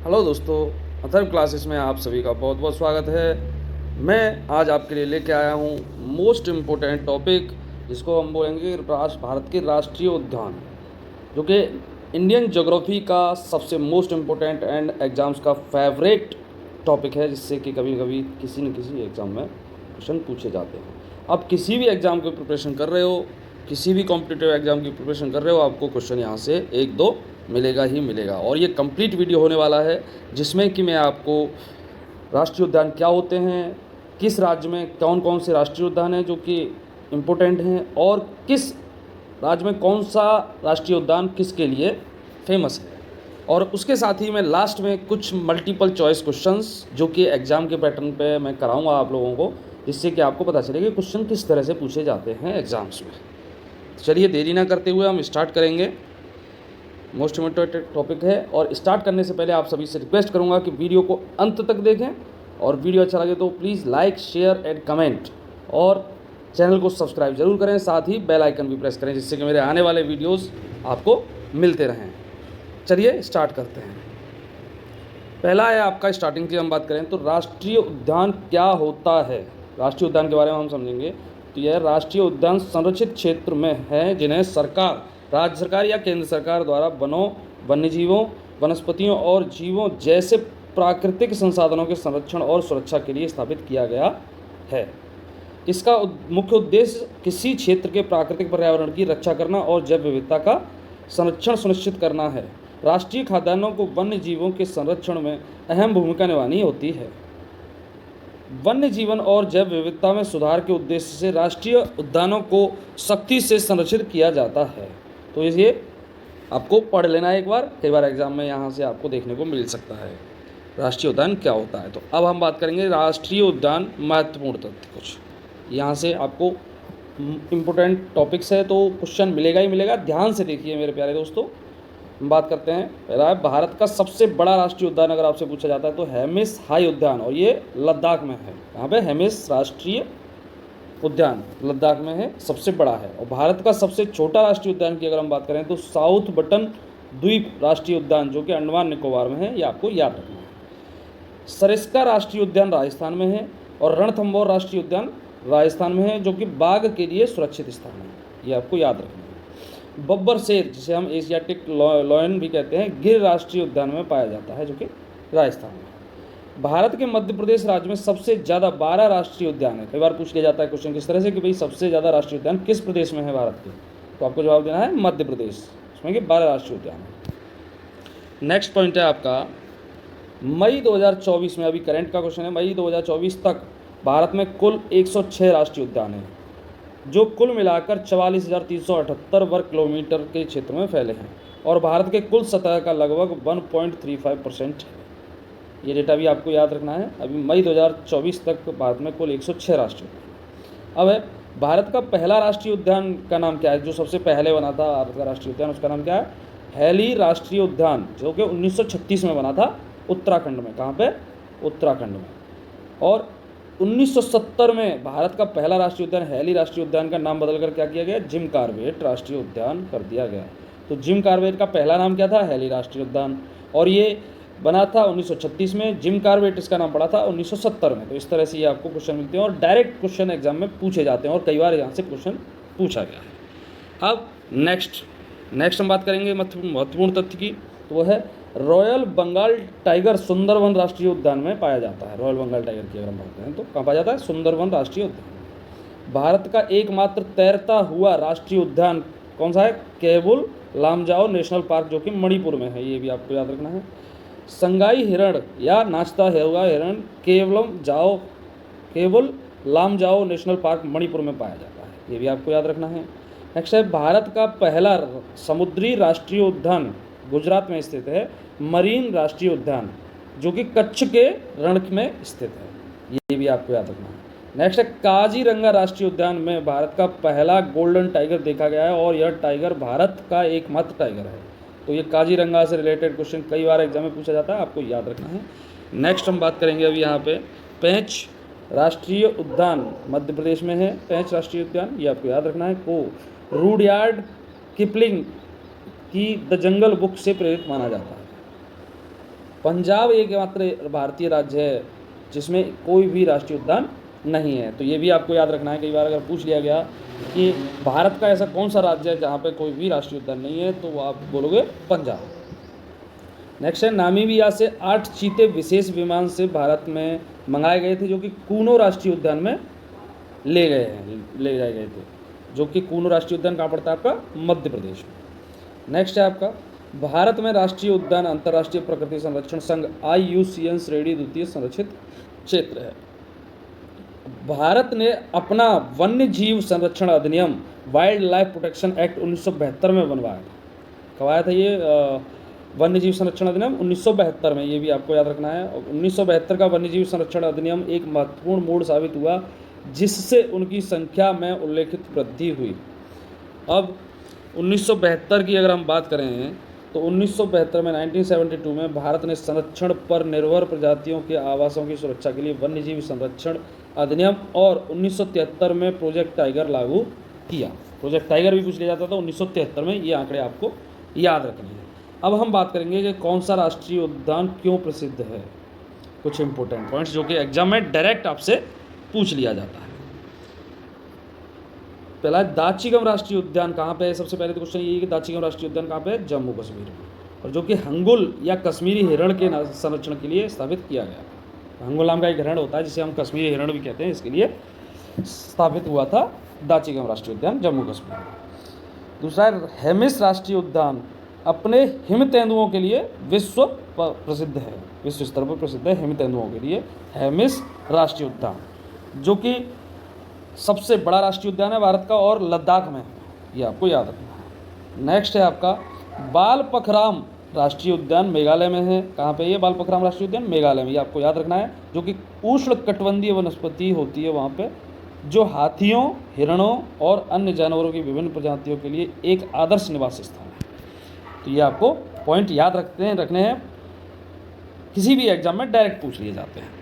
Hello दोस्तों, Atharva classes में आप सभी का बहुत बहुत स्वागत है। मैं आज आपके लिए लेके आया हूँ मोस्ट इम्पोर्टेंट टॉपिक, जिसको हम बोलेंगे भारत के राष्ट्रीय उद्यान, जो कि इंडियन ज्योग्राफी का सबसे मोस्ट इम्पोर्टेंट एंड एग्ज़ाम्स का फेवरेट टॉपिक है, जिससे कि कभी कभी किसी न किसी एग्ज़ाम में क्वेश्चन पूछे जाते हैं। आप किसी भी एग्ज़ाम की प्रिपरेशन कर रहे हो, किसी भी कॉम्पिटिटिव एग्ज़ाम की प्रिपरेशन कर रहे हो, आपको क्वेश्चन यहाँ से एक दो मिलेगा ही मिलेगा। और ये कंप्लीट वीडियो होने वाला है, जिसमें कि मैं आपको राष्ट्रीय उद्यान क्या होते हैं, किस राज्य में कौन कौन से राष्ट्रीय उद्यान हैं जो कि इम्पोर्टेंट हैं, और किस राज्य में कौन सा राष्ट्रीय उद्यान किसके लिए फेमस है, और उसके साथ ही मैं लास्ट में कुछ मल्टीपल चॉइस क्वेश्चंस जो कि एग्ज़ाम के पैटर्न पे मैं कराऊंगा आप लोगों को, जिससे कि आपको पता चले कि क्वेश्चन किस तरह से पूछे जाते हैं एग्ज़ाम्स में। चलिए देरी ना करते हुए हम स्टार्ट करेंगे। मोस्ट इम्पोर्टेंट टॉपिक है, और स्टार्ट करने से पहले आप सभी से रिक्वेस्ट करूंगा कि वीडियो को अंत तक देखें, और वीडियो अच्छा लगे तो please like, share and comment, और चैनल को सब्सक्राइब जरूर करें, साथ ही बेल आइकन भी प्रेस करें, जिससे कि मेरे आने वाले वीडियोस आपको मिलते रहें। चलिए स्टार्ट करते हैं। पहला है आपका, स्टार्टिंग की हम बात करें तो राष्ट्रीय उद्यान क्या होता है। राष्ट्रीय उद्यान के बारे में हम समझेंगे तो यह राष्ट्रीय उद्यान संरक्षित क्षेत्र में है जिन्हें सरकार, राज्य सरकार या केंद्र सरकार द्वारा वनों, वन्यजीवों, वनस्पतियों और जीवों जैसे प्राकृतिक संसाधनों के संरक्षण और सुरक्षा के लिए स्थापित किया गया है। इसका मुख्य उद्देश्य किसी क्षेत्र के प्राकृतिक पर्यावरण की रक्षा करना और जैव विविधता का संरक्षण सुनिश्चित करना है। राष्ट्रीय खाद्यान्नों को वन्य जीवों के संरक्षण में अहम भूमिका निभानी होती है। वन्य जीवन और जैव विविधता में सुधार के उद्देश्य से राष्ट्रीय उद्यानों को सख्ती से संरक्षित किया जाता है। तो ये आपको पढ़ लेना है एक बार, कई बार एग्जाम में यहाँ से आपको देखने को मिल सकता है राष्ट्रीय उद्यान क्या होता है। तो अब हम बात करेंगे राष्ट्रीय उद्यान महत्वपूर्ण तथ्य। कुछ यहाँ से आपको इम्पोर्टेंट टॉपिक्स है, तो क्वेश्चन मिलेगा ही मिलेगा, ध्यान से देखिए मेरे प्यारे दोस्तों। हम बात करते हैं, पहला है भारत का सबसे बड़ा राष्ट्रीय उद्यान अगर आपसे पूछा जाता है तो हेमिस हाई उद्यान, और ये लद्दाख में है। यहाँ पे हेमिस राष्ट्रीय उद्यान लद्दाख में है, सबसे बड़ा है। और भारत का सबसे छोटा राष्ट्रीय उद्यान की अगर हम बात करें तो साउथ बटन द्वीप राष्ट्रीय उद्यान, जो कि अंडमान निकोबार में है, ये आपको याद रखना है। सरिस्का राष्ट्रीय उद्यान राजस्थान में है, और रणथंभौर राष्ट्रीय उद्यान राजस्थान में है, जो कि बाघ के लिए सुरक्षित स्थान है, ये आपको याद रखना है। बब्बर शेर, जिसे हम एशियाटिक लॉयन भी कहते हैं, गिर राष्ट्रीय उद्यान में पाया जाता है, जो कि राजस्थान में है। भारत के मध्य प्रदेश राज्य में सबसे ज़्यादा 12 राष्ट्रीय उद्यान है। कई बार पूछ लिया जाता है क्वेश्चन किस तरह से कि भाई सबसे ज़्यादा राष्ट्रीय उद्यान किस प्रदेश में है भारत के, तो आपको जवाब देना है मध्य प्रदेश, उसमें कि 12 राष्ट्रीय उद्यान है। नेक्स्ट पॉइंट है आपका, मई 2024 में, अभी करंट का क्वेश्चन है, मई 2024 तक भारत में कुल 106 राष्ट्रीय उद्यान हैं, जो कुल मिलाकर 44,378 वर्ग किलोमीटर के क्षेत्र में फैले हैं, और भारत के कुल सतह का लगभग 1.35% है। ये डेटा भी आपको याद रखना है। अभी मई 2024 तक भारत में कुल 106 राष्ट्रीय उद्यान। अब है भारत का पहला राष्ट्रीय उद्यान का नाम क्या है, जो सबसे पहले बना था भारत का राष्ट्रीय उद्यान, उसका नाम क्या है? हैली राष्ट्रीय उद्यान, जो कि 1936 में बना था उत्तराखंड में। कहाँ पे? उत्तराखंड में। और 1970 में भारत का पहला राष्ट्रीय उद्यान हैली राष्ट्रीय उद्यान का नाम बदलकर क्या किया गया? जिम कॉर्बेट राष्ट्रीय उद्यान कर दिया गया। तो जिम कॉर्बेट का पहला नाम क्या था? हैली राष्ट्रीय उद्यान, और ये बना था 1936 में। जिम कॉर्बेट इसका नाम पड़ा था 1970 में। तो इस तरह से ये आपको क्वेश्चन मिलते हैं, और डायरेक्ट क्वेश्चन एग्जाम में पूछे जाते हैं, और कई बार यहाँ से क्वेश्चन पूछा गया है। अब नेक्स्ट हम बात करेंगे महत्वपूर्ण तथ्य की, तो वो है रॉयल बंगाल टाइगर सुंदरवन राष्ट्रीय उद्यान में पाया जाता है। रॉयल बंगाल टाइगर की अगर हम बात करें तो कहाँ पाया जाता है? सुंदरवन राष्ट्रीय उद्यान। भारत का एकमात्र तैरता हुआ राष्ट्रीय उद्यान कौन सा है? केवल लामजाओ नेशनल पार्क, जो कि मणिपुर में है, ये भी आपको याद रखना है। संगाई हिरण या नाचता हुआ हिरण केवल लामजाओ नेशनल पार्क मणिपुर में पाया जाता है, ये भी आपको याद रखना है। नेक्स्ट है, भारत का पहला समुद्री राष्ट्रीय उद्यान गुजरात में स्थित है, मरीन राष्ट्रीय उद्यान, जो कि कच्छ के रण में स्थित है, ये भी आपको याद रखना है। नेक्स्ट है, काजीरंगा राष्ट्रीय उद्यान में भारत का पहला गोल्डन टाइगर देखा गया है, और यह टाइगर भारत का एकमात्र टाइगर है। तो ये काजीरंगा से रिलेटेड क्वेश्चन कई बार एग्जाम में पूछा जाता है, आपको याद रखना है। नेक्स्ट हम बात करेंगे अभी यहाँ पे, पेंच राष्ट्रीय उद्यान मध्य प्रदेश में है, पेंच राष्ट्रीय उद्यान, ये आपको याद रखना है। को रूडयार्ड किपलिंग की द जंगल बुक से प्रेरित माना जाता है। पंजाब एकमात्र भारतीय राज्य है जिसमें कोई भी राष्ट्रीय उद्यान नहीं है। तो ये भी आपको याद रखना है, कई बार अगर पूछ लिया गया कि भारत का ऐसा कौन सा राज्य है जहाँ पे कोई भी राष्ट्रीय उद्यान नहीं है, तो आप बोलोगे पंजाब। नेक्स्ट है, नामीबिया से 8 चीते विशेष विमान से भारत में मंगाए गए थे, जो कि कूनो राष्ट्रीय उद्यान में ले जाए गए थे, जो कि कूनो राष्ट्रीय उद्यान कहाँ पड़ता है आपका, मध्य प्रदेश में। नेक्स्ट है आपका, भारत में राष्ट्रीय उद्यान अंतर्राष्ट्रीय प्रकृति संरक्षण संघ IUCN श्रेणी द्वितीय संरक्षित क्षेत्र है। भारत ने अपना वन्य जीव संरक्षण अधिनियम वाइल्ड लाइफ प्रोटेक्शन एक्ट 1972 में बनवाया था। कब आया था ये वन्य जीव संरक्षण अधिनियम? 1972 में। ये भी आपको याद रखना है। 1972 का वन्य जीव संरक्षण अधिनियम एक महत्वपूर्ण मोड़ साबित हुआ, जिससे उनकी संख्या में उल्लेखित वृद्धि हुई। अब 1972 की अगर हम बात करें तो 1972 में 1972 में भारत ने संरक्षण पर निर्भर प्रजातियों के आवासों की सुरक्षा के लिए वन्यजीव संरक्षण अधिनियम और 1973 में प्रोजेक्ट टाइगर लागू किया। प्रोजेक्ट टाइगर भी पूछ लिया जाता था 1973 में, ये आंकड़े आपको याद रखने हैं। अब हम बात करेंगे कि कौन सा राष्ट्रीय उद्यान क्यों प्रसिद्ध है। कुछ इंपॉर्टेंट पॉइंट्स जो कि एग्जाम में डायरेक्ट आपसे पूछ लिया जाता है। पहला है दाचीगम राष्ट्रीय उद्यान कहाँ पे है। सबसे पहले तो क्वेश्चन ये है कि दाचीगम राष्ट्रीय उद्यान कहाँ पे है, जम्मू कश्मीर में, और जो कि हंगुल या कश्मीरी हिरण के संरक्षण के लिए स्थापित किया गया। हंगुल नाम का एक हिरण होता है जिसे हम कश्मीरी हिरण भी कहते हैं, इसके लिए स्थापित हुआ था दाचीगम राष्ट्रीय उद्यान जम्मू कश्मीर में। दूसरा है हेमिस राष्ट्रीय उद्यान अपने हिम तेंदुओं के लिए विश्व प्रसिद्ध है, विश्व स्तर पर प्रसिद्ध है हिम तेंदुओं के लिए हेमिस राष्ट्रीय उद्यान, जो कि सबसे बड़ा राष्ट्रीय उद्यान है भारत का और लद्दाख में है, ये आपको याद रखना है। नेक्स्ट है आपका बाल पखराम राष्ट्रीय उद्यान मेघालय में है। कहाँ पे ये बाल पखराम राष्ट्रीय उद्यान? मेघालय में, ये आपको याद रखना है, जो कि उष्ण कटिबंधीय वनस्पति होती है वहाँ पे, जो हाथियों, हिरणों और अन्य जानवरों की विभिन्न प्रजातियों के लिए एक आदर्श निवास स्थान है। तो ये आपको पॉइंट याद रखने हैं, किसी भी एग्जाम में डायरेक्ट पूछ लिए जाते हैं।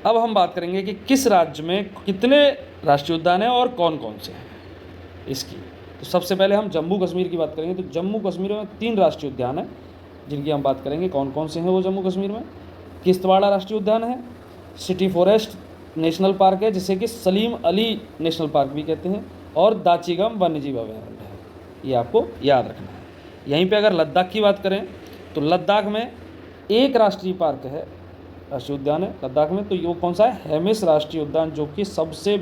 अब हम बात करेंगे कि किस राज्य में कितने राष्ट्रीय उद्यान हैं और कौन कौन से हैं इसकी। तो सबसे पहले हम जम्मू कश्मीर की बात करेंगे। तो जम्मू कश्मीर में 3 राष्ट्रीय उद्यान हैं जिनकी हम बात करेंगे। कौन कौन से हैं वो जम्मू कश्मीर में? किश्तवाड़ा राष्ट्रीय उद्यान है, सिटी फॉरेस्ट नेशनल पार्क है जिसे कि सलीम अली नेशनल पार्क भी कहते हैं, और दाचीगम वन्यजीव अभयारण्य है। ये आपको याद रखना है। यहीं पे अगर लद्दाख की बात करें तो लद्दाख में एक राष्ट्रीय पार्क है, राष्ट्रीय उद्यान है लद्दाख में, तो ये कौन सा है? हेमिस राष्ट्रीय उद्यान, जो कि सबसे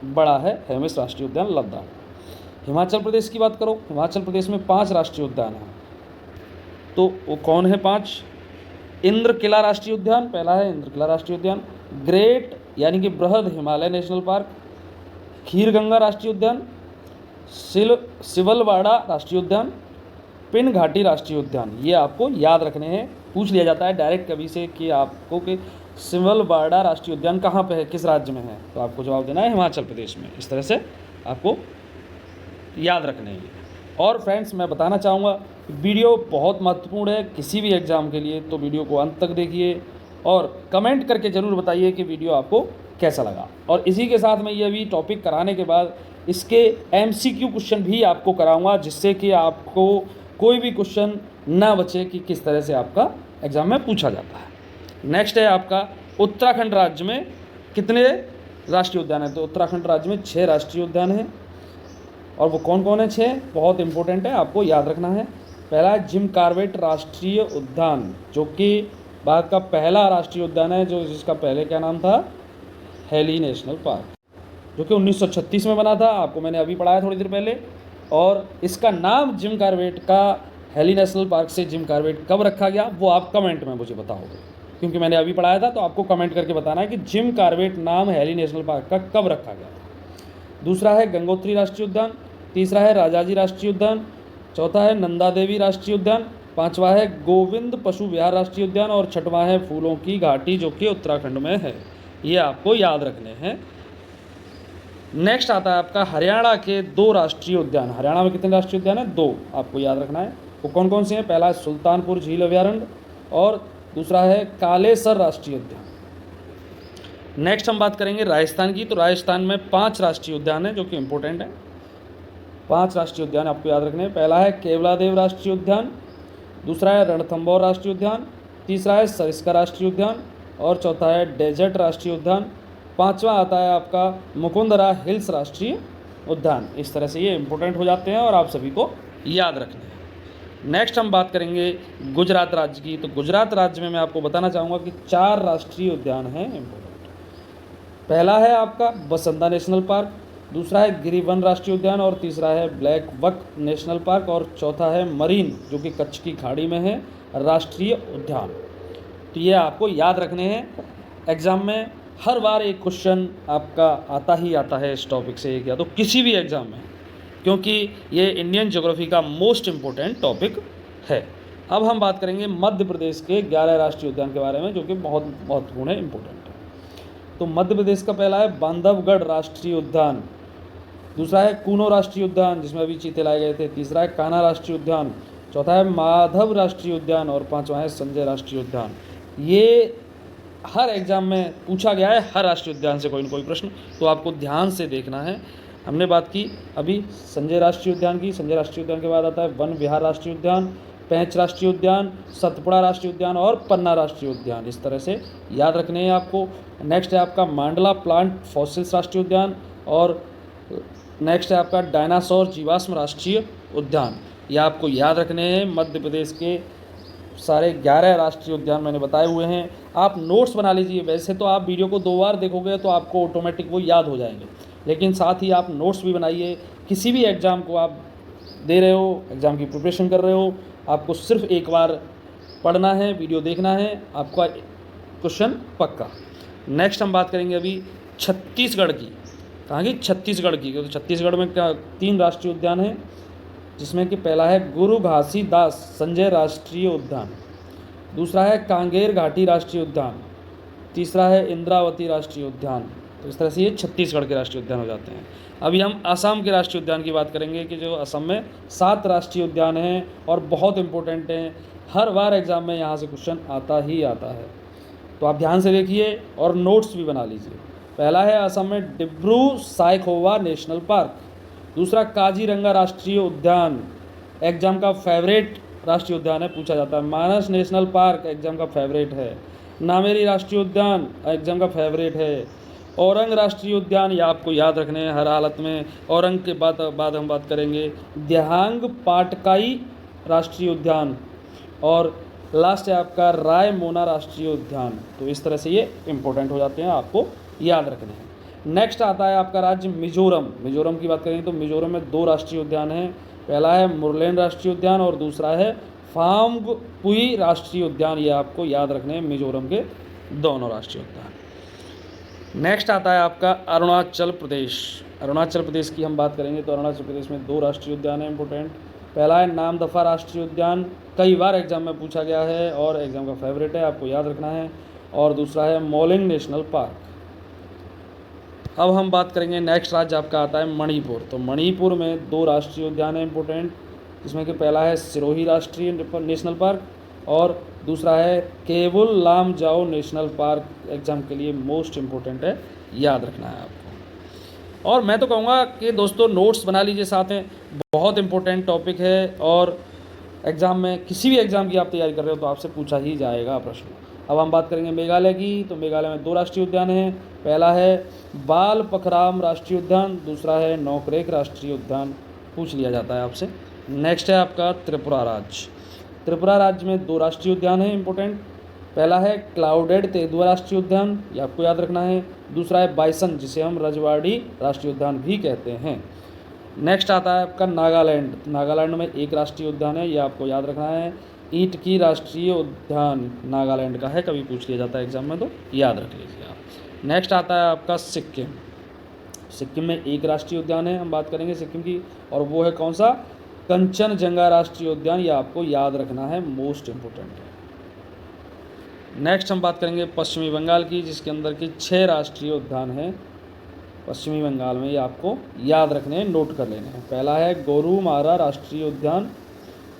बड़ा है हेमिस राष्ट्रीय उद्यान लद्दाख। हिमाचल प्रदेश की बात करो, हिमाचल प्रदेश में 5 राष्ट्रीय उद्यान हैं। तो वो कौन है 5? इंद्र किला राष्ट्रीय उद्यान पहला है, इंद्र किला राष्ट्रीय उद्यान। ग्रेट यानी कि बृहद हिमालय नेशनल पार्क, खीर गंगा राष्ट्रीय उद्यान, सिवलवाड़ा राष्ट्रीय उद्यान, पिन घाटी राष्ट्रीय उद्यान। ये आपको याद रखने हैं, पूछ लिया जाता है डायरेक्ट कभी से कि आपको कि सिवलवाड़ा राष्ट्रीय उद्यान कहाँ पे है, किस राज्य में है, तो आपको जवाब देना है हिमाचल प्रदेश में। इस तरह से आपको याद रखने हैं। और फ्रेंड्स, मैं बताना चाहूँगा वीडियो बहुत महत्वपूर्ण है किसी भी एग्ज़ाम के लिए, तो वीडियो को अंत तक देखिए और कमेंट करके ज़रूर बताइए कि वीडियो आपको कैसा लगा। और इसी के साथ मैं ये भी टॉपिक कराने के बाद इसके MCQ क्वेश्चन भी आपको कराऊंगा, जिससे कि आपको कोई भी क्वेश्चन ना बचे कि किस तरह से आपका एग्ज़ाम में पूछा जाता है। नेक्स्ट है आपका उत्तराखंड राज्य में कितने राष्ट्रीय उद्यान हैं। तो उत्तराखंड राज्य में 6 राष्ट्रीय उद्यान हैं, और वो कौन कौन है 6? बहुत इंपॉर्टेंट है, आपको याद रखना है। पहला है जिम कॉर्बेट राष्ट्रीय उद्यान, जो कि भारत का पहला राष्ट्रीय उद्यान है, जिसका पहले क्या नाम था? हेली नेशनल पार्क, जो कि 1936 में बना था, आपको मैंने अभी पढ़ाया थोड़ी देर पहले। और इसका नाम जिम कॉर्बेट का हेली नेशनल पार्क से जिम कॉर्बेट कब रखा गया वो आप कमेंट में मुझे बताओगे, क्योंकि मैंने अभी पढ़ाया था, तो आपको कमेंट करके बताना है कि जिम कॉर्बेट नाम हेली नेशनल पार्क का कब रखा गया था। दूसरा है गंगोत्री राष्ट्रीय उद्यान, तीसरा है राजाजी राष्ट्रीय उद्यान, चौथा है नंदा देवी राष्ट्रीय उद्यान, पांचवा है गोविंद पशु विहार राष्ट्रीय उद्यान, और छठवां है फूलों की घाटी, जो कि उत्तराखंड में है। ये आपको याद रखने हैं। नेक्स्ट आता है आपका हरियाणा के 2 राष्ट्रीय उद्यान। हरियाणा में कितने राष्ट्रीय उद्यान हैं? 2, आपको याद रखना है। वो कौन कौन से हैं? पहला है सुल्तानपुर झील अभयारण्य और दूसरा है कालेसर राष्ट्रीय उद्यान। नेक्स्ट हम बात करेंगे राजस्थान की। तो राजस्थान में 5 राष्ट्रीय उद्यान हैं जो कि इंपॉर्टेंट हैं। 5 राष्ट्रीय उद्यान आपको याद रखने हैं। पहला है केवलादेव राष्ट्रीय उद्यान, दूसरा है रणथंभौर राष्ट्रीय उद्यान, तीसरा है सरिस्का राष्ट्रीय उद्यान और चौथा है डेजर्ट राष्ट्रीय उद्यान। पांचवा आता है आपका मुकुंदरा हिल्स राष्ट्रीय उद्यान। इस तरह से ये इंपॉर्टेंट हो जाते हैं और आप सभी को याद रखने हैं। नेक्स्ट हम बात करेंगे गुजरात राज्य की। तो गुजरात राज्य में मैं आपको बताना चाहूँगा कि 4 राष्ट्रीय उद्यान हैं इम्पोर्टेंट। पहला है आपका बसंता नेशनल पार्क, दूसरा है गिरिवन राष्ट्रीय उद्यान और तीसरा है ब्लैक बक नेशनल पार्क और चौथा है मरीन जो कि कच्छ की खाड़ी में है राष्ट्रीय उद्यान। तो ये आपको याद रखने हैं। एग्ज़ाम में हर बार एक क्वेश्चन आपका आता ही आता है इस टॉपिक से, एक या तो किसी भी एग्ज़ाम में, क्योंकि ये इंडियन ज्योग्राफी का मोस्ट इम्पोर्टेंट टॉपिक है। अब हम बात करेंगे मध्य प्रदेश के 11 राष्ट्रीय उद्यान के बारे में जो कि बहुत महत्वपूर्ण है, इम्पोर्टेंट है। तो मध्य प्रदेश का पहला है बांधवगढ़ राष्ट्रीय उद्यान, दूसरा है कूनो राष्ट्रीय उद्यान जिसमें अभी चीते लाए गए थे, तीसरा है कान्हा राष्ट्रीय उद्यान, चौथा है माधव राष्ट्रीय उद्यान और पांचवा है संजय राष्ट्रीय उद्यान। ये हर एग्जाम में पूछा गया है, हर राष्ट्रीय उद्यान से कोई न कोई प्रश्न, तो आपको ध्यान से देखना है। हमने बात की अभी संजय राष्ट्रीय उद्यान की। संजय राष्ट्रीय उद्यान के बाद आता है वन विहार राष्ट्रीय उद्यान, पेंच राष्ट्रीय उद्यान, सतपुड़ा राष्ट्रीय उद्यान और पन्ना राष्ट्रीय उद्यान। इस तरह से याद रखने हैं आपको। नेक्स्ट है आपका मांडला प्लांट फॉसिल्स राष्ट्रीय उद्यान और नेक्स्ट है आपका डायनासोर जीवाश्म राष्ट्रीय उद्यान। ये आपको याद रखने हैं। मध्य प्रदेश के सारे 11 राष्ट्रीय उद्यान मैंने बताए हुए हैं। आप नोट्स बना लीजिए। वैसे तो आप वीडियो को 2 बार देखोगे तो आपको ऑटोमेटिक वो याद हो जाएंगे, लेकिन साथ ही आप नोट्स भी बनाइए। किसी भी एग्ज़ाम को आप दे रहे हो, एग्ज़ाम की प्रिपरेशन कर रहे हो, आपको सिर्फ एक बार पढ़ना है, वीडियो देखना है, आपका क्वेश्चन पक्का। नेक्स्ट हम बात करेंगे अभी छत्तीसगढ़ की। कहाँ की? छत्तीसगढ़ की। तो छत्तीसगढ़ में क्या 3 राष्ट्रीय उद्यान हैं, जिसमें कि पहला है गुरु घासीदास संजय राष्ट्रीय उद्यान, दूसरा है कांगेर घाटी राष्ट्रीय उद्यान, तीसरा है इंद्रावती राष्ट्रीय उद्यान। तो इस तरह से ये छत्तीसगढ़ के राष्ट्रीय उद्यान हो जाते हैं। अभी हम असम के राष्ट्रीय उद्यान की बात करेंगे कि जो असम में 7 राष्ट्रीय उद्यान हैं और बहुत इंपॉर्टेंट हैं। हर बार एग्ज़ाम में यहाँ से क्वेश्चन आता ही आता है, तो आप ध्यान से देखिए और नोट्स भी बना लीजिए। पहला है असम में डिब्रू साइखोवा नेशनल पार्क, दूसरा काजीरंगा राष्ट्रीय उद्यान, एग्जाम का फेवरेट राष्ट्रीय उद्यान है, पूछा जाता है। मानस नेशनल पार्क एग्जाम का फेवरेट है। नामेरी राष्ट्रीय उद्यान एग्जाम का फेवरेट है। औरंग राष्ट्रीय उद्यान, ये आपको याद रखने हैं हर हालत में। औरंग के बाद हम बात करेंगे दिहांग पाटकाई राष्ट्रीय उद्यान और लास्ट है आपका रायमोना राष्ट्रीय उद्यान। तो इस तरह से ये इंपॉर्टेंट हो जाते हैं, आपको याद रखने हैं। नेक्स्ट आता है आपका राज्य मिजोरम। मिजोरम की बात करें तो मिजोरम में 2 राष्ट्रीय उद्यान हैं। पहला है मुरलेन राष्ट्रीय उद्यान और दूसरा है फामपुई राष्ट्रीय उद्यान। ये आपको याद रखने हैं, मिजोरम के दोनों राष्ट्रीय उद्यान। नेक्स्ट आता है आपका अरुणाचल प्रदेश। अरुणाचल प्रदेश की हम बात करेंगे तो अरुणाचल प्रदेश में 2 राष्ट्रीय उद्यान हैं इंपॉर्टेंट। पहला है नामदफा राष्ट्रीय उद्यान, कई बार एग्जाम में पूछा गया है और एग्जाम का फेवरेट है, आपको याद रखना है। और दूसरा है मोलिंग नेशनल पार्क। अब हम बात करेंगे नेक्स्ट राज्य आपका आता है मणिपुर। तो मणिपुर में 2 राष्ट्रीय उद्यान हैं इंपॉर्टेंट, जिसमें कि पहला है सिरोही राष्ट्रीय नेशनल पार्क और दूसरा है केवुल लामजाओ नेशनल पार्क। एग्जाम के लिए मोस्ट इम्पोर्टेंट है, याद रखना है आपको। और मैं तो कहूँगा कि दोस्तों नोट्स बना लीजिए साथ में, बहुत इंपॉर्टेंट टॉपिक है और एग्ज़ाम में किसी भी एग्ज़ाम की आप तैयारी कर रहे हो तो आपसे पूछा ही जाएगा प्रश्न। अब हम बात करेंगे मेघालय की। तो मेघालय में 2 राष्ट्रीय उद्यान हैं। पहला है बाल पखराम राष्ट्रीय उद्यान, दूसरा है नौकरेक राष्ट्रीय उद्यान, पूछ लिया जाता है आपसे। नेक्स्ट है आपका त्रिपुरा राज्य। त्रिपुरा राज्य में 2 राष्ट्रीय उद्यान हैं इंपॉर्टेंट। पहला है क्लाउडेड तेंदुआ राष्ट्रीय उद्यान, ये आपको याद रखना है। दूसरा है बाइसन, जिसे हम रजवाड़ी राष्ट्रीय उद्यान भी कहते हैं। नेक्स्ट आता है आपका नागालैंड। नागालैंड में 1 राष्ट्रीय उद्यान है, ये आपको याद रखना है। ईटकी राष्ट्रीय उद्यान नागालैंड का है, कभी पूछ लिया जाता है एग्जाम में, तो याद रख लीजिए आप। नेक्स्ट आता है आपका सिक्किम। सिक्किम में 1 राष्ट्रीय उद्यान है, हम बात करेंगे सिक्किम की, और वो है कौन सा? कंचनजंगा राष्ट्रीय उद्यान। ये आपको याद रखना है, मोस्ट इम्पोर्टेंट है। नेक्स्ट हम बात करेंगे पश्चिमी बंगाल की, जिसके अंदर की 6 राष्ट्रीय उद्यान हैं पश्चिमी बंगाल में, ये आपको याद रखने हैं, नोट कर लेने हैं। पहला है गोरुमारा राष्ट्रीय उद्यान,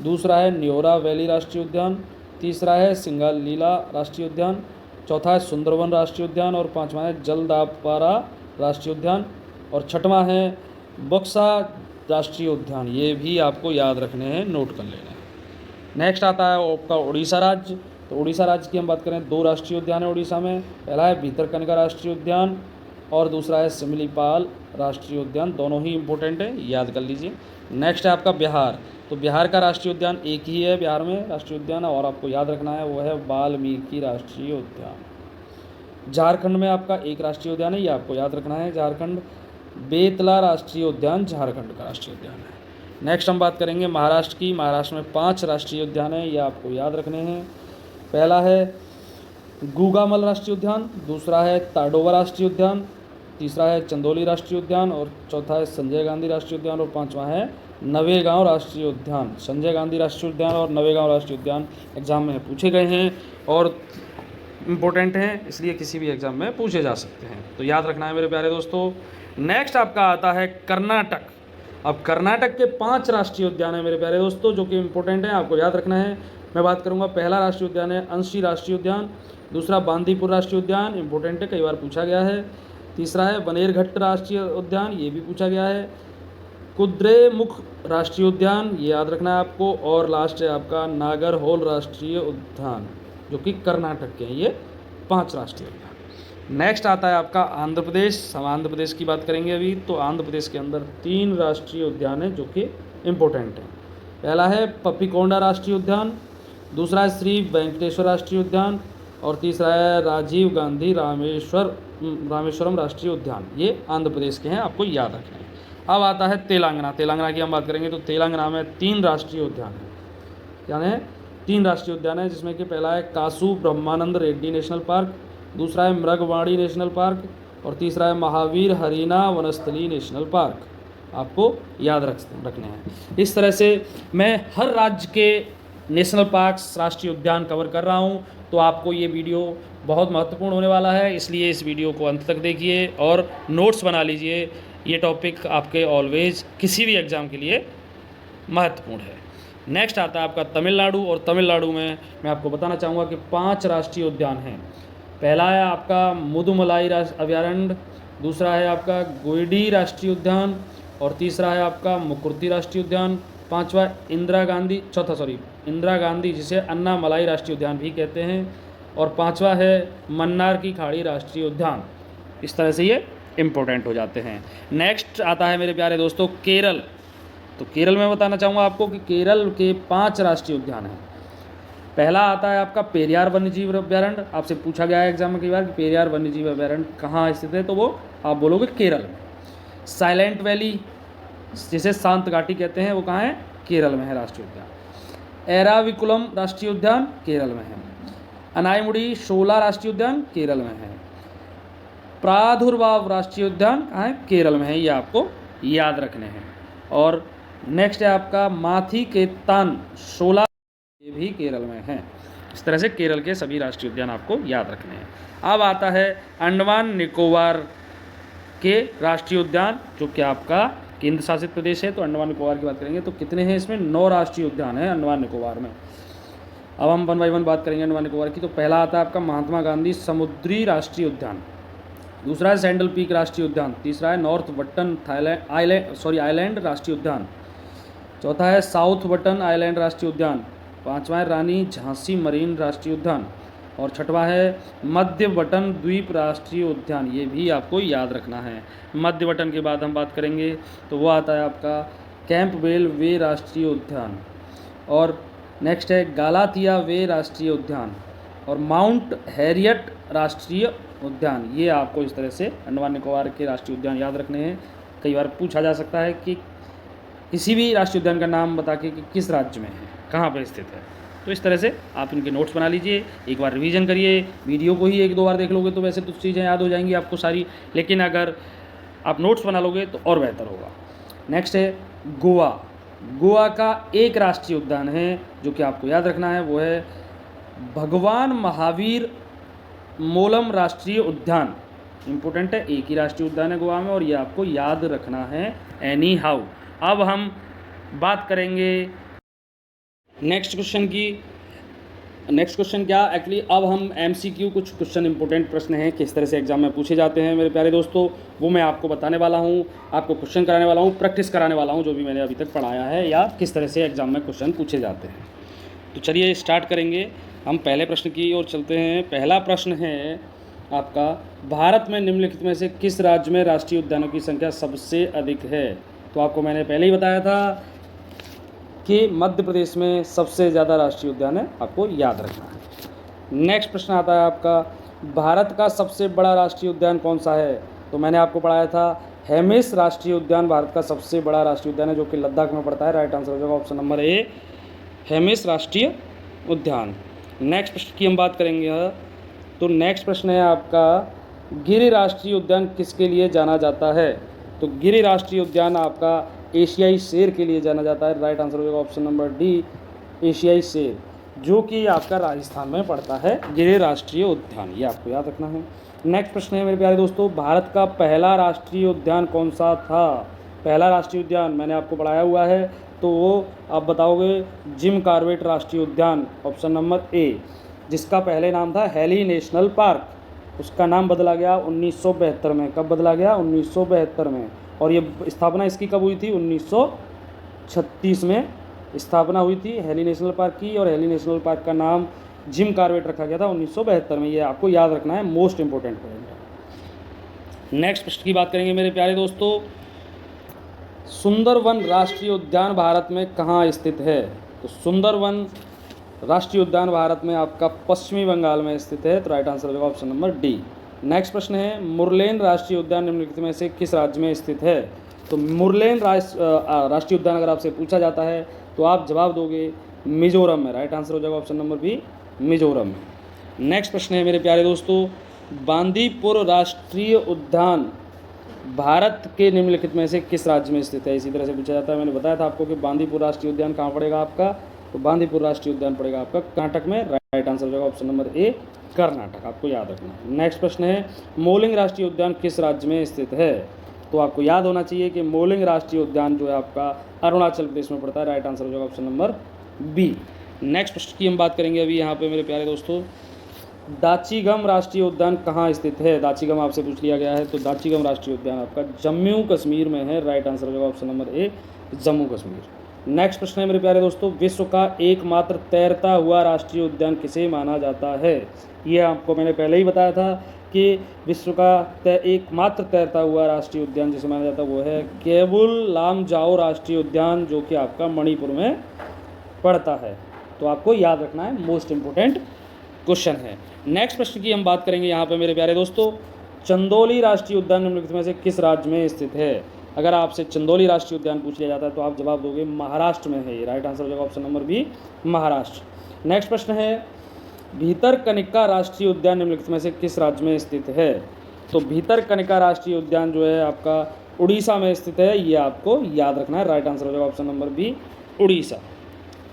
दूसरा है न्योरा वैली राष्ट्रीय उद्यान, तीसरा है सिंगालीला राष्ट्रीय उद्यान, चौथा है सुंदरवन राष्ट्रीय उद्यान और पांचवा है जलदापारा राष्ट्रीय उद्यान और छठवां है बक्सा राष्ट्रीय उद्यान। ये भी आपको याद रखने हैं, नोट कर लेना है। नेक्स्ट आता है आपका उड़ीसा राज्य। तो उड़ीसा राज्य की हम बात करें, 2 राष्ट्रीय उद्यान है उड़ीसा में। पहला है भितरकनिका राष्ट्रीय उद्यान और दूसरा है सिमलीपाल राष्ट्रीय उद्यान। दोनों ही इंपॉर्टेंट है, याद कर लीजिए। नेक्स्ट है आपका बिहार। तो बिहार का राष्ट्रीय उद्यान एक ही है बिहार में राष्ट्रीय उद्यान, और आपको याद रखना है वो है वाल्मीकि राष्ट्रीय उद्यान। झारखंड में आपका एक राष्ट्रीय उद्यान है, ये आपको याद रखना है, झारखंड बेतला राष्ट्रीय उद्यान झारखंड का राष्ट्रीय उद्यान है। नेक्स्ट हम बात करेंगे महाराष्ट्र की। महाराष्ट्र में 5 राष्ट्रीय उद्यान हैं, ये आपको याद रखने हैं। पहला है गुगामल राष्ट्रीय उद्यान, दूसरा है ताडोबा राष्ट्रीय उद्यान, तीसरा है चंदौली राष्ट्रीय उद्यान, और चौथा है संजय गांधी राष्ट्रीय उद्यान, और पांचवा है नवेगांव राष्ट्रीय उद्यान। संजय गांधी राष्ट्रीय उद्यान और नवेगांव राष्ट्रीय उद्यान एग्जाम में पूछे गए हैं और इम्पोर्टेंट हैं, इसलिए किसी भी एग्जाम में पूछे जा सकते हैं, तो याद रखना है मेरे प्यारे दोस्तों। नेक्स्ट आपका आता है कर्नाटक। अब कर्नाटक के 5 राष्ट्रीय उद्यान हैं मेरे प्यारे दोस्तों, जो कि इम्पोर्टेंट हैं, आपको याद रखना है। मैं बात करूंगा, पहला राष्ट्रीय उद्यान है अंशी राष्ट्रीय उद्यान, दूसरा बांदीपुर राष्ट्रीय उद्यान, इंपॉर्टेंट है, कई बार पूछा गया है। तीसरा है बनेरघट्ट राष्ट्रीय उद्यान, ये भी पूछा गया है। कुद्रेमुख राष्ट्रीय उद्यान, ये याद रखना है आपको। और लास्ट है आपका नागरहोल राष्ट्रीय उद्यान, जो कि कर्नाटक के हैं ये 5 राष्ट्रीय उद्यान। नेक्स्ट आता है आपका आंध्र प्रदेश। हम आंध्र प्रदेश की बात करेंगे अभी। तो आंध्र प्रदेश के अंदर 3 राष्ट्रीय उद्यान हैं जो कि इम्पोर्टेंट हैं। पहला है पप्पीकोंडा राष्ट्रीय उद्यान, दूसरा है श्री वेंकटेश्वर राष्ट्रीय उद्यान, और तीसरा है राजीव गांधी रामेश्वरम राष्ट्रीय उद्यान। ये आंध्र प्रदेश के हैं, आपको याद रखना है। अब आता है तेलंगाना। तेलंगाना की हम बात करेंगे तो तेलंगाना में 3 राष्ट्रीय उद्यान हैं, यानी 3 राष्ट्रीय उद्यान हैं, जिसमें कि पहला है कासु ब्रह्मानंद रेड्डी नेशनल पार्क, दूसरा है मृगवाड़ी नेशनल पार्क, और तीसरा है महावीर हरीना वनस्थली नेशनल पार्क। आपको याद रखने हैं। इस तरह से मैं हर राज्य के नेशनल पार्क्स राष्ट्रीय उद्यान कवर कर रहा हूं, तो आपको ये वीडियो बहुत महत्वपूर्ण होने वाला है, इसलिए इस वीडियो को अंत तक देखिए और नोट्स बना लीजिए। ये टॉपिक आपके ऑलवेज किसी भी एग्ज़ाम के लिए महत्वपूर्ण है। नेक्स्ट आता है आपका तमिलनाडु, और तमिलनाडु में मैं आपको बताना चाहूँगा कि 5 राष्ट्रीय उद्यान हैं। पहला है आपका मुदुमलाई अभयारण्य, दूसरा है आपका गुइडी राष्ट्रीय उद्यान, और तीसरा है आपका मुकुर्ती राष्ट्रीय उद्यान, पांचवा इंदिरा गांधी जिसे अन्नामलाई राष्ट्रीय उद्यान भी कहते हैं, और पांचवा है मन्नार की खाड़ी राष्ट्रीय उद्यान। इस तरह से ये इम्पोर्टेंट हो जाते हैं। नेक्स्ट आता है मेरे प्यारे दोस्तों केरल। तो केरल में बताना चाहूँगा आपको कि केरल के 5 राष्ट्रीय उद्यान हैं। पहला आता है आपका पेरियार वन्यजीव अभयारण्य। आपसे पूछा गया है एग्जाम में कई बार कि पेरियार वन्यजीव अभयारण्य कहाँ स्थित है, तो वो आप बोलोगे केरल में। साइलेंट वैली जिसे शांत घाटी कहते हैं, वो कहाँ है, केरल में है राष्ट्रीय उद्यान। एराविकुलम राष्ट्रीय उद्यान केरल में है। अनाईमुड़ी शोला राष्ट्रीय उद्यान केरल में है। प्रादुर्भाव राष्ट्रीय उद्यान कहाँ है, केरल में है, ये आपको याद रखने हैं। और नेक्स्ट है आपका माथी केतान शोला, ये भी केरल में है। इस तरह से केरल के सभी राष्ट्रीय उद्यान आपको याद रखने हैं। अब आता है अंडमान निकोबार के राष्ट्रीय उद्यान, जो कि आपका केंद्र शासित प्रदेश है। तो अंडमान निकोबार की बात करेंगे तो कितने हैं इसमें, 9 राष्ट्रीय उद्यान हैं अंडमान निकोबार में। अब हम 1 बाय 1 बात करेंगे अंडमान निकोबार की। तो पहला आता है आपका महात्मा गांधी समुद्री राष्ट्रीय उद्यान, दूसरा है सैंडल पीक राष्ट्रीय उद्यान, तीसरा है नॉर्थ बटन आइलैंड राष्ट्रीय उद्यान, चौथा है साउथ बटन आइलैंड राष्ट्रीय उद्यान, पांचवा है रानी झांसी मरीन राष्ट्रीय उद्यान, और छठवां है मध्य बटन द्वीप राष्ट्रीय उद्यान। ये भी आपको याद रखना है। मध्य बटन के बाद हम बात करेंगे तो वो आता है आपका कैंपबेल वे राष्ट्रीय उद्यान, और नेक्स्ट है गालाथिया वे राष्ट्रीय उद्यान, और माउंट हैरियट राष्ट्रीय उद्यान। ये आपको इस तरह से अंडमान निकोबार के राष्ट्रीय उद्यान याद रखने हैं। कई बार पूछा जा सकता है कि किसी भी राष्ट्रीय उद्यान का नाम बता के कि किस राज्य में है, कहाँ पर स्थित है। तो इस तरह से आप इनके नोट्स बना लीजिए, एक बार रिवीजन करिए, वीडियो को ही 1-2 बार देख लोगे तो वैसे तो चीज़ें याद हो जाएंगी आपको सारी, लेकिन अगर आप नोट्स बना लोगे तो और बेहतर होगा। नेक्स्ट है गोवा। गोवा का एक राष्ट्रीय उद्यान है जो कि आपको याद रखना है, वो है भगवान महावीर मोलम राष्ट्रीय उद्यान। इम्पोर्टेंट है, एक ही राष्ट्रीय उद्यान है गोवा में, और ये आपको याद रखना है एनी हाउ। अब हम बात करेंगे नेक्स्ट क्वेश्चन की। नेक्स्ट क्वेश्चन क्या एक्चुअली, अब हम MCQ कुछ क्वेश्चन इंपॉर्टेंट प्रश्न हैं किस तरह से एग्जाम में पूछे जाते हैं मेरे प्यारे दोस्तों, वो मैं आपको बताने वाला हूँ, आपको क्वेश्चन कराने वाला हूँ, प्रैक्टिस कराने वाला हूँ जो भी मैंने अभी तक पढ़ाया है, या किस तरह से एग्जाम में क्वेश्चन पूछे जाते हैं। तो चलिए स्टार्ट करेंगे। हम पहले प्रश्न की ओर चलते हैं। पहला प्रश्न है आपका, भारत में निम्नलिखित में से किस राज्य में राष्ट्रीय उद्यानों की संख्या सबसे अधिक है? तो आपको मैंने पहले ही बताया था कि मध्य प्रदेश में सबसे ज़्यादा राष्ट्रीय उद्यान है, आपको याद रखना है। नेक्स्ट प्रश्न आता है आपका, भारत का सबसे बड़ा राष्ट्रीय उद्यान कौन सा है? तो मैंने आपको पढ़ाया था हेमिस राष्ट्रीय उद्यान भारत का सबसे बड़ा राष्ट्रीय उद्यान है, जो कि लद्दाख में पड़ता है। राइट आंसर हो जाएगा ऑप्शन नंबर ए, हेमिस राष्ट्रीय उद्यान। नेक्स्ट प्रश्न की हम बात करेंगे। तो नेक्स्ट प्रश्न है आपका, गिरि राष्ट्रीय उद्यान किसके लिए जाना जाता है? तो गिरि राष्ट्रीय उद्यान आपका एशियाई शेर के लिए जाना जाता है। राइट आंसर हो जाएगा ऑप्शन नंबर डी, एशियाई शेर, जो कि आपका राजस्थान में पड़ता है गिरि राष्ट्रीय उद्यान, ये आपको याद रखना है। नेक्स्ट प्रश्न है मेरे प्यारे दोस्तों, भारत का पहला राष्ट्रीय उद्यान कौन सा था? पहला राष्ट्रीय उद्यान मैंने आपको पढ़ाया हुआ है, तो वो आप बताओगे जिम कॉर्बेट राष्ट्रीय उद्यान, ऑप्शन नंबर ए, जिसका पहले नाम था हेली नेशनल पार्क। उसका नाम बदला गया 1972 में। कब बदला गया? 1972 में। और ये स्थापना इसकी कब हुई थी? 1936 में स्थापना हुई थी हेली नेशनल पार्क की, और हेली नेशनल पार्क का नाम जिम कॉर्बेट रखा गया था 1972 में। ये आपको याद रखना है, मोस्ट इंपॉर्टेंट पॉइंट है। नेक्स्ट प्रश्न की बात करेंगे मेरे प्यारे दोस्तों, सुंदरवन राष्ट्रीय उद्यान भारत में कहाँ स्थित है? तो सुंदरवन राष्ट्रीय उद्यान भारत में आपका पश्चिमी बंगाल में स्थित है। तो राइट आंसर हो जाएगा ऑप्शन नंबर डी। नेक्स्ट प्रश्न है, मुरलेन राष्ट्रीय उद्यान निम्नलिखित में से किस राज्य में स्थित है? तो मुरलेन राष्ट्रीय उद्यान अगर आपसे पूछा जाता है तो आप जवाब दोगे मिजोरम में। राइट आंसर हो जाएगा ऑप्शन नंबर बी, मिजोरम में। नेक्स्ट प्रश्न है मेरे प्यारे दोस्तों, बांदीपुर राष्ट्रीय उद्यान भारत के निम्नलिखित में से किस राज्य में स्थित है? इसी तरह से पूछा जाता है। मैंने बताया था आपको कि बांदीपुर राष्ट्रीय उद्यान कहाँ पड़ेगा आपका? तो बांदीपुर राष्ट्रीय उद्यान पड़ेगा आपका कर्नाटक में। राइट आंसर हो जाएगा ऑप्शन नंबर ए, कर्नाटक, आपको याद रखना है। नेक्स्ट प्रश्न है, मोलिंग राष्ट्रीय उद्यान किस राज्य में स्थित है? तो आपको याद होना चाहिए कि मोलिंग राष्ट्रीय उद्यान जो है आपका अरुणाचल प्रदेश में पड़ता है। राइट आंसर हो जाएगा ऑप्शन नंबर बी। नेक्स्ट प्रश्न की हम बात करेंगे अभी यहाँ पे मेरे प्यारे दोस्तों, दाचीगम राष्ट्रीय उद्यान कहाँ स्थित है? दाचीगम आपसे पूछ लिया गया है, तो दाचीगम राष्ट्रीय उद्यान आपका जम्मू कश्मीर में है। राइट आंसर हो जाएगा option number A, Jammu Kashmir. Next प्रश्न है मेरे प्यारे दोस्तों, विश्व का एकमात्र तैरता हुआ राष्ट्रीय उद्यान किसे माना जाता है? ये आपको मैंने पहले ही बताया था कि विश्व का एकमात्र तैरता हुआ राष्ट्रीय उद्यान जिसे माना जाता है वो है केबुल लामजाओ राष्ट्रीय उद्यान, जो कि आपका मणिपुर में पड़ता है। तो आपको याद रखना है, मोस्ट इंपोर्टेंट क्वेश्चन है। नेक्स्ट प्रश्न की हम बात करेंगे यहाँ पे मेरे प्यारे दोस्तों, चंदौली राष्ट्रीय उद्यान निम्नलिखित में से किस राज्य में स्थित है? अगर आपसे चंदौली राष्ट्रीय उद्यान पूछ लिया जाता है तो आप जवाब दोगे महाराष्ट्र में है ये। राइट आंसर हो जाएगा option number b, Maharashtra. Next प्रश्न है, भीतरकनिका राष्ट्रीय उद्यान निम्नलिखित में से किस राज्य में स्थित है? तो भीतरकनिका राष्ट्रीय उद्यान जो है आपका उड़ीसा में स्थित है, ये आपको याद रखना है। राइट आंसर हो जाएगा option number b, Orissa.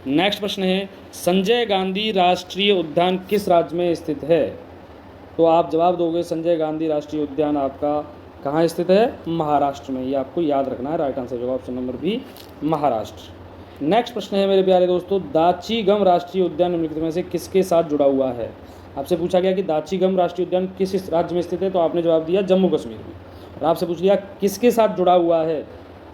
Next प्रश्न है, संजय गांधी राष्ट्रीय उद्यान किस राज्य में स्थित है? तो आप जवाब दोगे संजय गांधी राष्ट्रीय उद्यान आपका कहाँ स्थित है? महाराष्ट्र में, ये आपको याद रखना है। राइट आंसर हो जाएगा option number b, Maharashtra. Next प्रश्न है मेरे प्यारे दोस्तों, दाचीगम राष्ट्रीय उद्यान निम्नलिखित में से किसके साथ जुड़ा हुआ है? आपसे पूछा गया कि दाचीगम राष्ट्रीय उद्यान किस राज्य में स्थित है, तो आपने जवाब दिया जम्मू कश्मीर में। और आपसे पूछ लिया किसके साथ जुड़ा हुआ है,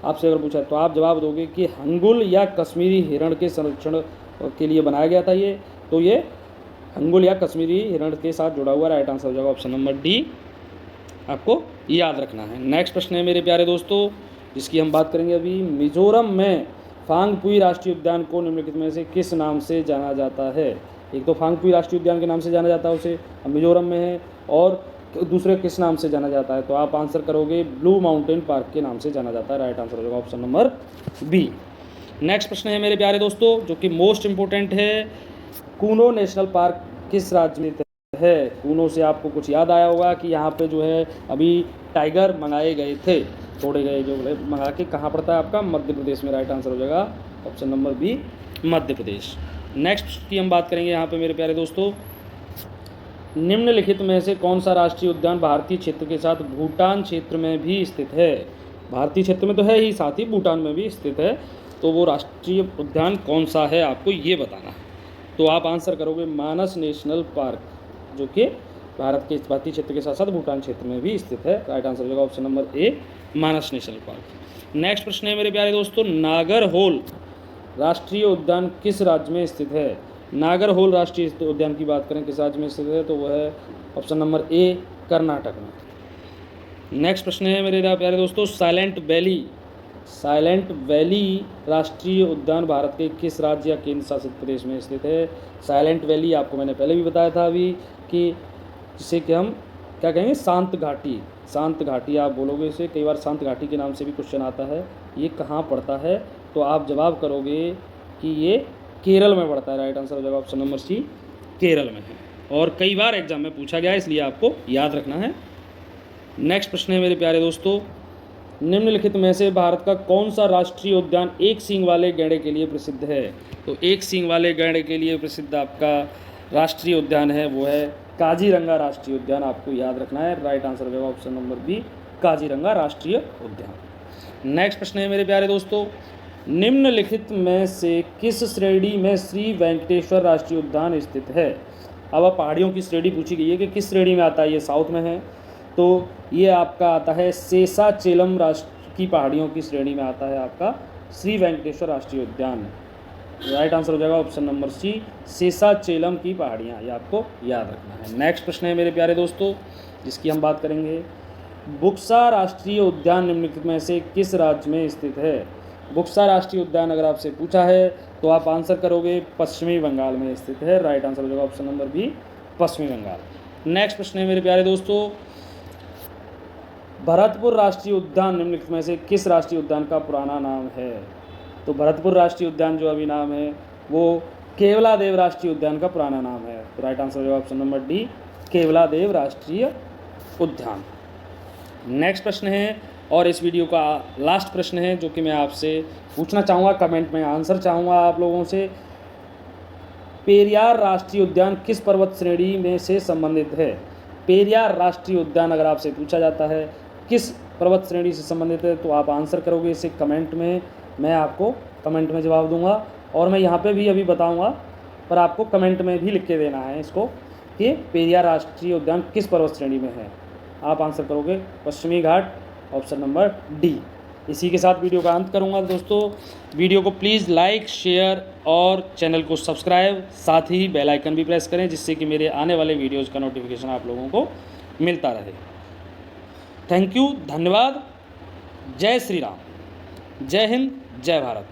आपसे अगर पूछा तो आप जवाब दोगे कि हंगुल या कश्मीरी हिरण के संरक्षण के लिए बनाया गया था ये। तो ये हंगुल या कश्मीरी हिरण के साथ जुड़ा हुआ। राइट आंसर हो जाएगा ऑप्शन नंबर डी, आपको याद रखना है। नेक्स्ट प्रश्न है मेरे प्यारे दोस्तों, जिसकी हम बात करेंगे अभी, मिजोरम में फांगपुई राष्ट्रीय उद्यान को निम्नलिखित में से किस नाम से जाना जाता है? एक तो फांगपुई राष्ट्रीय उद्यान के नाम से जाना जाता है उसे, मिजोरम में है, और दूसरे किस नाम से जाना जाता है? तो आप आंसर करोगे ब्लू माउंटेन पार्क के नाम से जाना जाता है। राइट आंसर हो जाएगा ऑप्शन नंबर बी। नेक्स्ट प्रश्न है मेरे प्यारे दोस्तों, जो कि मोस्ट इंपॉर्टेंट है, कूनो नेशनल पार्क किस राज्य में है? कूनो से आपको कुछ याद आया होगा कि यहाँ पे जो है अभी टाइगर मंगाए गए थे, छोड़े गए जो मंगा के, कहाँ पड़ता है आपका? मध्य प्रदेश में। राइट आंसर हो जाएगा option number B, Madhya Pradesh. Next की हम बात करेंगे यहाँ पे मेरे प्यारे दोस्तों, निम्नलिखित में से कौन सा राष्ट्रीय उद्यान भारतीय क्षेत्र के साथ भूटान क्षेत्र में भी स्थित है? भारतीय क्षेत्र में तो है ही, साथ ही भूटान में भी स्थित है, तो वो राष्ट्रीय उद्यान कौन सा है आपको ये बताना है। तो आप आंसर करोगे मानस नेशनल पार्क, जो कि भारतीय क्षेत्र के साथ साथ भूटान क्षेत्र में भी स्थित है। राइट आंसर हो जाएगा option number A, Manas national park. Next प्रश्न है मेरे प्यारे दोस्तों, नागरहोल राष्ट्रीय उद्यान किस राज्य में स्थित है? नागरहोल राष्ट्रीय उद्यान की बात करें किस राज्य में स्थित है, तो वह है ऑप्शन नंबर ए कर्नाटक में। नेक्स्ट प्रश्न है मेरे प्यारे दोस्तों, साइलेंट वैली राष्ट्रीय उद्यान भारत के किस राज्य या केंद्र शासित प्रदेश में स्थित है। साइलेंट वैली आपको मैंने पहले भी बताया था अभी कि जिसे कि हम क्या कहेंगे, शांत घाटी आप बोलोगे इसे, कई बार शांत घाटी के नाम से भी क्वेश्चन आता है। ये कहाँ पड़ता है, तो आप जवाब करोगे कि ये केरल में पड़ता है। राइट आंसर हो जाएगा ऑप्शन नंबर सी, केरल में है, और कई बार एग्जाम में पूछा गया है, इसलिए आपको याद रखना है। नेक्स्ट प्रश्न है मेरे प्यारे दोस्तों, निम्नलिखित में से भारत का कौन सा राष्ट्रीय उद्यान एक सींग वाले गैंडे के लिए प्रसिद्ध है। तो एक सींग वाले गैंडे के लिए प्रसिद्ध आपका राष्ट्रीय उद्यान है वो है काजीरंगा राष्ट्रीय उद्यान, आपको याद रखना है। राइट आंसर हो जाएगा ऑप्शन नंबर बी, काजीरंगा राष्ट्रीय उद्यान। नेक्स्ट प्रश्न है मेरे प्यारे दोस्तों, निम्नलिखित में से किस श्रेणी में श्री वेंकटेश्वर राष्ट्रीय उद्यान स्थित है। अब पहाड़ियों की श्रेणी पूछी गई है कि किस श्रेणी में आता है, ये साउथ में है, तो ये आपका आता है शेषाचेलम राष्ट्र की पहाड़ियों की श्रेणी में आता है आपका श्री वेंकटेश्वर राष्ट्रीय उद्यान। राइट आंसर हो जाएगा ऑप्शन नंबर सी, शेषाचेलम की पहाड़ियाँ, ये आपको याद रखना है। नेक्स्ट प्रश्न है मेरे प्यारे दोस्तों, जिसकी हम बात करेंगे, बुक्सा राष्ट्रीय उद्यान निम्नलिखित में से किस राज्य में स्थित है। बुक्सा राष्ट्रीय उद्यान अगर आपसे पूछा है तो आप आंसर करोगे पश्चिमी बंगाल में स्थित है। राइट आंसर हो जाएगा ऑप्शन नंबर बी, पश्चिमी बंगाल। नेक्स्ट प्रश्न है मेरे प्यारे दोस्तों, भरतपुर राष्ट्रीय उद्यान निम्नलिखित में से किस राष्ट्रीय उद्यान का पुराना नाम है। तो भरतपुर राष्ट्रीय उद्यान जो अभी नाम है वो केवलादेव राष्ट्रीय उद्यान का पुराना नाम है। तो राइट आंसर हो जाएगा ऑप्शन नंबर डी, केवलादेव राष्ट्रीय उद्यान। नेक्स्ट प्रश्न है, और इस वीडियो का लास्ट प्रश्न है जो कि मैं आपसे पूछना चाहूँगा, कमेंट में आंसर चाहूँगा आप लोगों से। पेरियार राष्ट्रीय उद्यान किस पर्वत श्रेणी में से संबंधित है। पेरियार राष्ट्रीय उद्यान अगर आपसे पूछा जाता है किस पर्वत श्रेणी से संबंधित है, तो आप आंसर करोगे इसे कमेंट में, मैं आपको कमेंट में जवाब दूंगा, और मैं यहाँ पे भी अभी बताऊंगा, पर आपको कमेंट में भी लिख के देना है इसको कि पेरियार राष्ट्रीय उद्यान किस पर्वत श्रेणी में है। आप आंसर करोगे पश्चिमी घाट, ऑप्शन नंबर डी। इसी के साथ वीडियो का अंत करूंगा दोस्तों। वीडियो को प्लीज़ लाइक, शेयर और चैनल को सब्सक्राइब, साथ ही बेल आइकन भी प्रेस करें जिससे कि मेरे आने वाले वीडियोज़ का नोटिफिकेशन आप लोगों को मिलता रहे। थैंक यू, धन्यवाद। जय श्री राम, जय हिंद, जय भारत।